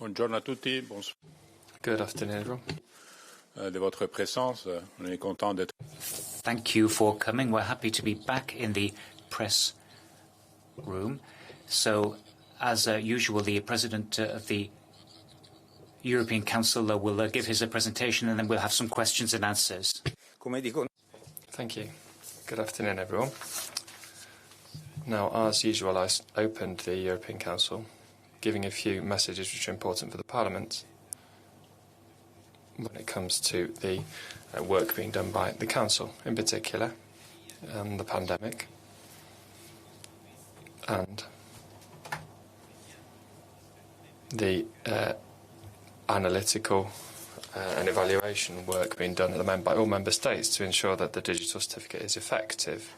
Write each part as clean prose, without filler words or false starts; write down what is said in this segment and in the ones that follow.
Buongiorno a tutti, bonsoir. Good afternoon, everyone. De votre présence, on est content d'être. Thank you for coming. We're happy to be back in the press room. So, as usual, the President of the European Council will give his presentation, and then we'll have some questions and answers. Thank you. Good afternoon, everyone. Now, as usual, I opened the European Council giving a few messages which are important for the Parliament when it comes to the work being done by the Council, in particular, the pandemic, and the analytical and evaluation work being done at the moment by all Member States to ensure that the digital certificate is effective.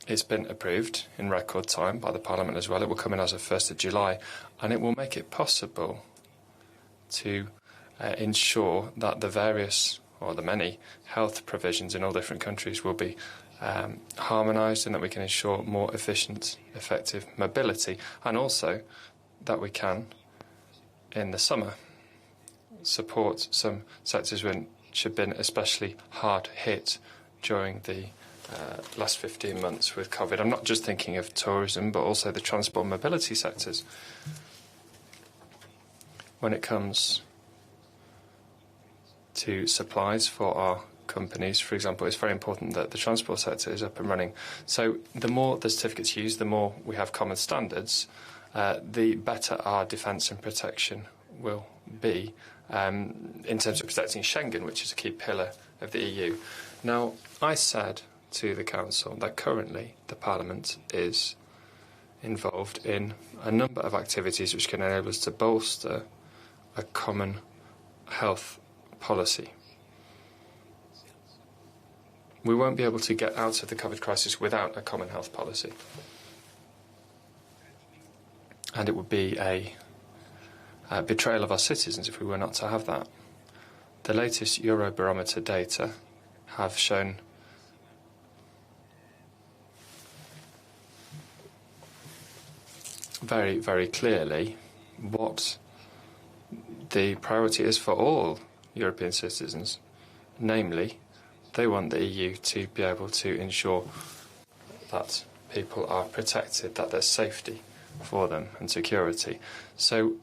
It's been approved in record time by the Parliament as well. It will come in as of 1st of July, and it will make it possible to ensure that the various, or the many, health provisions in all different countries will be harmonised, and that we can ensure more efficient, effective mobility, and also that we can, in the summer, support some sectors which have been especially hard hit during the last 15 months with COVID. I'm not just thinking of tourism, but also the transport and mobility sectors. When it comes to supplies for our companies, for example, it's very important that the transport sector is up and running. So the more the certificates used, the more we have common standards, the better our defence and protection will be in terms of protecting Schengen, which is a key pillar of the EU. Now, I said to the Council that currently the Parliament is involved in a number of activities which can enable us to bolster a common health policy. We won't be able to get out of the COVID crisis without a common health policy. And it would be a betrayal of our citizens if we were not to have that. The latest Eurobarometer data have shown very, very clearly what the priority is for all European citizens. Namely, they want the EU to be able to ensure that people are protected, that there's safety for them and security. So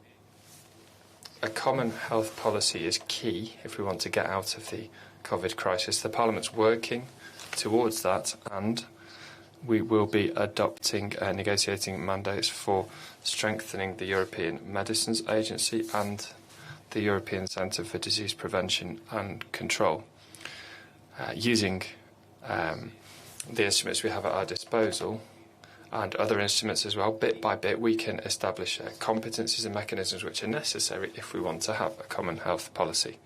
a common health policy is key if we want to get out of the COVID crisis. The Parliament's working towards that, and we will be adopting negotiating mandates for strengthening the European Medicines Agency and the European Centre for Disease Prevention and Control. Using the instruments we have at our disposal and other instruments as well, bit by bit, we can establish competencies and mechanisms which are necessary if we want to have a common health policy.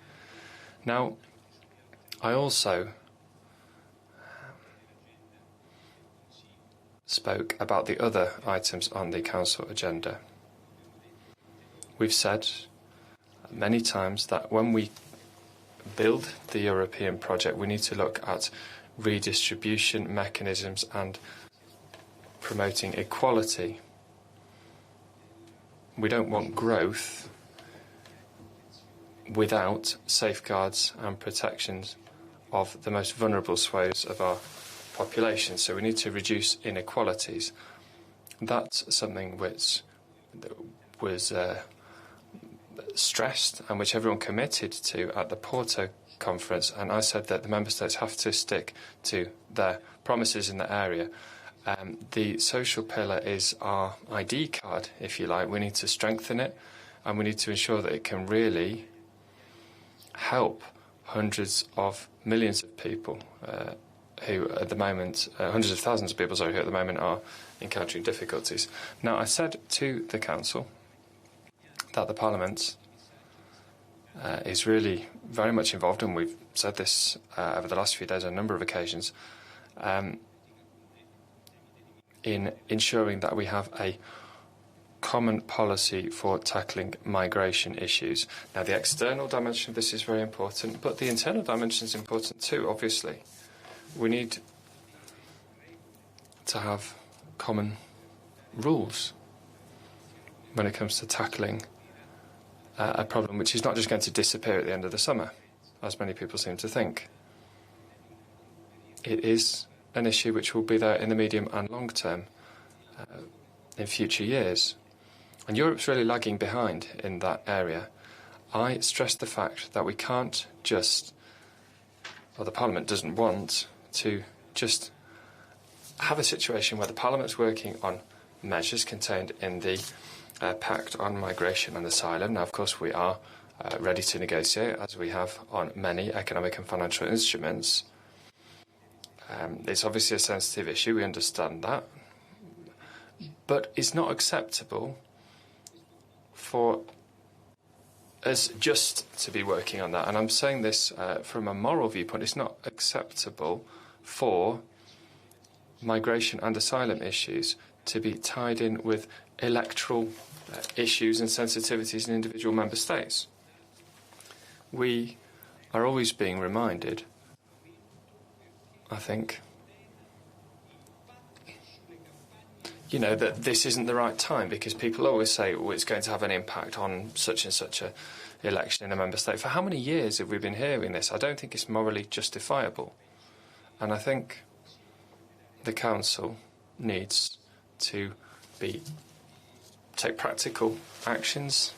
Now, I also spoke about the other items on the Council agenda. We've said many times that when we build the European project, we need to look at redistribution mechanisms and promoting equality. We don't want growth without safeguards and protections of the most vulnerable swathes of our population. So we need to reduce inequalities. That's something which was stressed and which everyone committed to at the Porto conference, and I said that the Member States have to stick to their promises in the area. The social pillar is our ID card, if you like. We need to strengthen it, and we need to ensure that it can really help hundreds of millions of people who at the moment, hundreds of thousands of people, who at the moment are encountering difficulties. Now, I said to the Council that the Parliament is really very much involved, and we've said this over the last few days on a number of occasions, in ensuring that we have a common policy for tackling migration issues. Now, the external dimension of this is very important, but the internal dimension is important too, obviously. We need to have common rules. when it comes to tackling a problem which is not just going to disappear at the end of the summer, as many people seem to think. It is an issue which will be there in the medium and long term in future years. And Europe's really lagging behind in that area. I stress the fact that we can't just, or the Parliament doesn't want to just have a situation where the Parliament's working on measures contained in the Pact on Migration and Asylum. Now, of course, we are ready to negotiate, as we have on many economic and financial instruments. It's obviously a sensitive issue, we understand that. But it's not acceptable for us just to be working on that. And I'm saying this from a moral viewpoint. It's not acceptable for migration and asylum issues to be tied in with electoral issues and sensitivities in individual member states. We are always being reminded, I think, that this isn't the right time, because people always say, oh, it's going to have an impact on such and such a election in a member state. For how many years have we been hearing this? I don't think it's morally justifiable. And I think the Council needs to take practical actions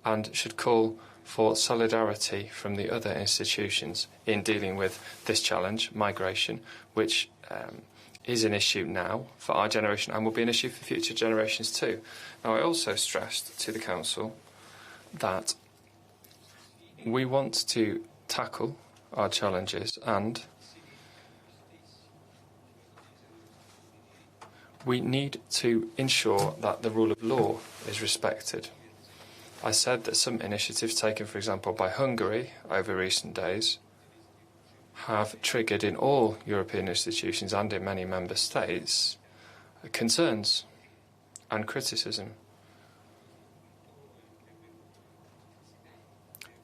and should call for solidarity from the other institutions in dealing with this challenge, migration, which is an issue now for our generation and will be an issue for future generations too. Now, I also stressed to the Council that we want to tackle our challenges and we need to ensure that the rule of law is respected. I said that some initiatives taken, for example, by Hungary over recent days have triggered in all European institutions and in many member states concerns and criticism.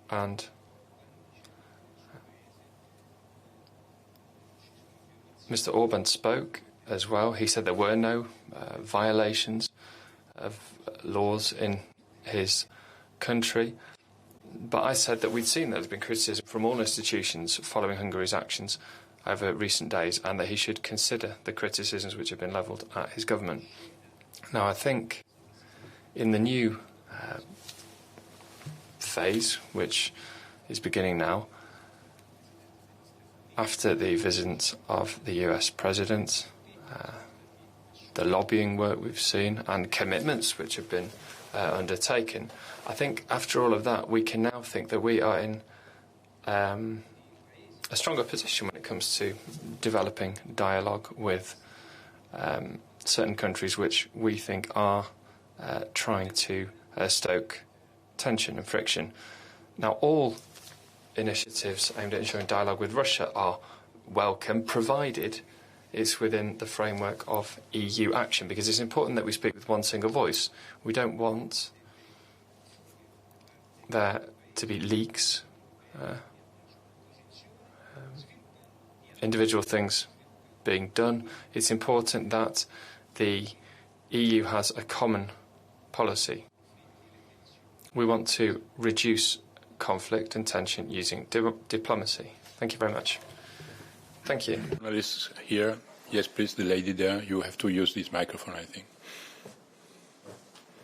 And Mr. Orban spoke as well. He said there were no violations of laws in his country. But I said that we'd seen that there's been criticism from all institutions following Hungary's actions over recent days, and that he should consider the criticisms which have been levelled at his government. Now, I think in the new phase, which is beginning now, after the visit of the US President, the lobbying work we've seen, and commitments which have been undertaken, I think after all of that, we can now think that we are in a stronger position when it comes to developing dialogue with certain countries which we think are trying to stoke tension and friction. Now, all initiatives aimed at ensuring dialogue with Russia are welcome, provided it's within the framework of EU action, because it's important that we speak with one single voice. We don't want there to be leaks, individual things being done. It's important that the EU has a common policy. We want to reduce conflict and tension using diplomacy. Thank you very much. Thank you. Journalists here. Yes, please, the lady there. You have to use this microphone, I think.